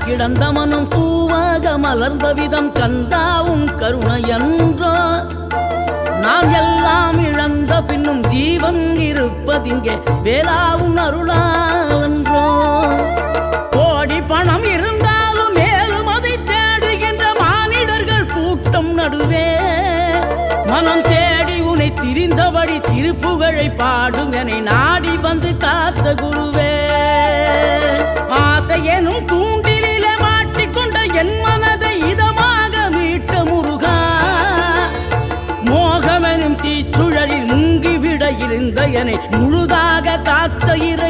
கிடந்த மனம் பூவாக மலர்ந்த விதம் கந்தாவும் கருணையன்றோ நாம் எல்லாம் இழந்த பின்னும் ஜீவன் இருப்பதிங்கே வேளாவும் அருளாவென்றோ கோடி பணம் இருந்தாலும் மேலும் அதை தேடுகின்ற மானிடர்கள் கூட்டம் நடுவே மனம் தேடி உனை திரிந்தபடி திருப்புகழை பாடும் என நாடி வந்து காத்த குருவே ஆசை எனும் தூண்டிலே மாட்டிக்கொண்ட என் மனதை இதமாக மீட்ட முருகா மோகமெனும் தீச்சுழலில் முங்கிவிட இருந்த என்னை முழுதாக காத்த இறை